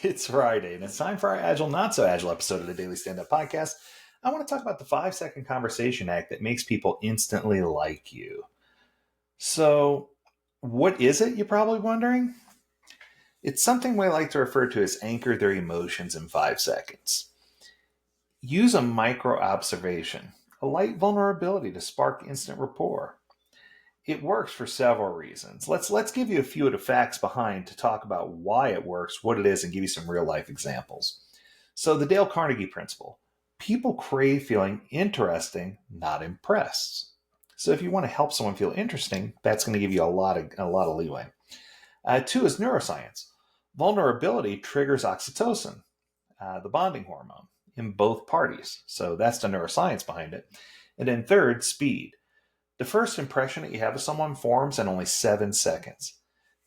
It's Friday, and it's time for our Agile Not So Agile episode of the Daily Stand Up Podcast. I want to talk about the 5 second conversation hack that makes people instantly like you. So, what is it, you're probably wondering? It's something we like to refer to as anchor their emotions in 5 seconds. Use a micro observation, a light vulnerability to spark instant rapport. It works for several reasons. Let's give you a few of the facts behind to talk about why it works, what it is, and give you some real life examples. So the Dale Carnegie principle: people crave feeling interesting, not impressed. So if you want to help someone feel interesting, that's going to give you a lot of leeway. Two is neuroscience. Vulnerability triggers oxytocin, the bonding hormone, in both parties. So that's the neuroscience behind it. And then third, speed. The first impression that you have of someone forms in only 7 seconds.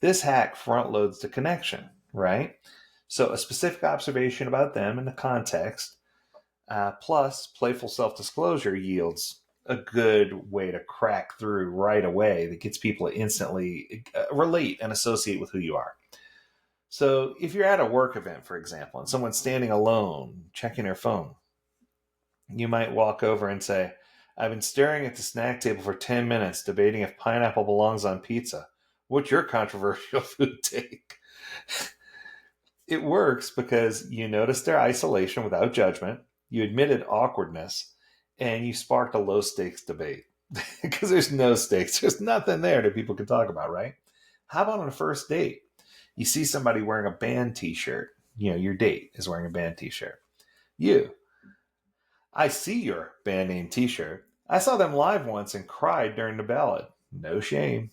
This hack front loads the connection, right? So a specific observation about them in the context, plus playful self-disclosure yields a good way to crack through right away that gets people to instantly relate and associate with who you are. So if you're at a work event, for example, and someone's standing alone, checking their phone, you might walk over and say, "I've been staring at the snack table for 10 minutes debating if pineapple belongs on pizza. What's your controversial food take?" It works because you noticed their isolation without judgment, you admitted awkwardness, and you sparked a low stakes debate. Because there's no stakes, there's nothing there that people can talk about, right? How about on a first date? You see somebody wearing a band t shirt. Your date is wearing a band t shirt. I see your band name t shirt. I saw them live once and cried during the ballad. No shame.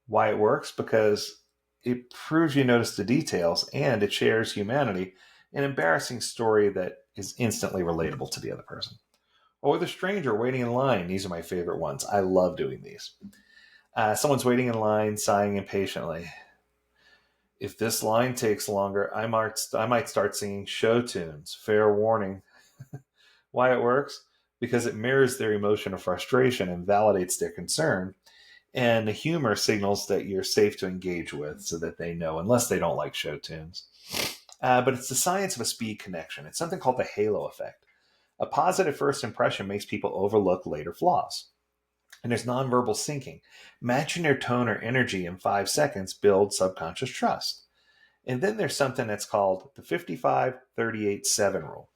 Why it works? Because it proves you notice the details and it shares humanity, an embarrassing story that is instantly relatable to the other person. Or the stranger waiting in line. These are my favorite ones. I love doing these. Someone's waiting in line, sighing impatiently. If this line takes longer, I might start singing show tunes. Fair warning. Why it works? Because it mirrors their emotion of frustration and validates their concern. And the humor signals that you're safe to engage with so that they know, unless they don't like show tunes. But it's the science of a speed connection. It's something called the halo effect. A positive first impression makes people overlook later flaws. And there's nonverbal syncing. Matching their tone or energy in 5 seconds builds subconscious trust. And then there's something that's called the 55-38-7 rule.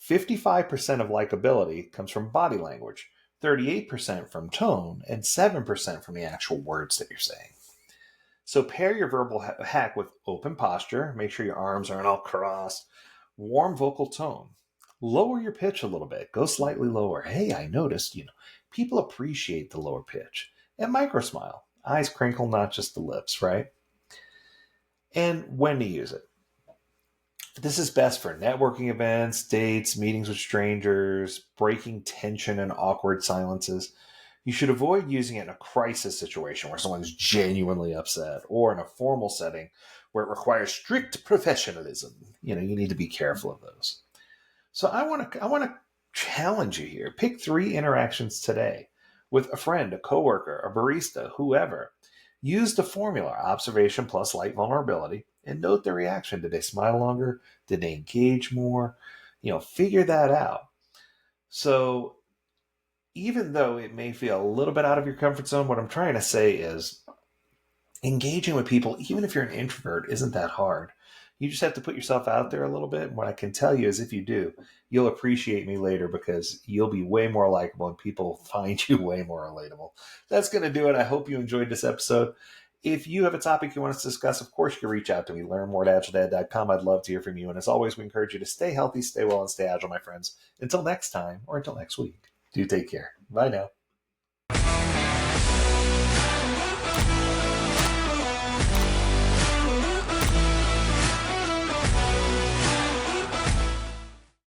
55% of likability comes from body language, 38% from tone, and 7% from the actual words that you're saying. So pair your verbal hack with open posture. Make sure your arms aren't all crossed. Warm vocal tone. Lower your pitch a little bit. Go slightly lower. Hey, I noticed, people appreciate the lower pitch. And micro smile. Eyes crinkle, not just the lips, right? And when to use it. This is best for networking events, dates, meetings with strangers, breaking tension and awkward silences. You should avoid using it in a crisis situation where someone's genuinely upset, or in a formal setting where it requires strict professionalism. You need to be careful of those. So I want to challenge you here. Pick 3 interactions today with a friend, a coworker, a barista, whoever. Use the formula: observation plus light vulnerability, and note their reaction. Did they smile longer? Did they engage more? Figure that out. So even though it may feel a little bit out of your comfort zone, what I'm trying to say is engaging with people, even if you're an introvert, isn't that hard. You just have to put yourself out there a little bit. And what I can tell you is if you do, you'll appreciate me later because you'll be way more likable and people find you way more relatable. That's going to do it. I hope you enjoyed this episode. If you have a topic you want us to discuss, of course, you can reach out to me. Learn more at AgileDad.com. I'd love to hear from you. And as always, we encourage you to stay healthy, stay well, and stay agile, my friends. Until next time, or until next week, do take care. Bye now.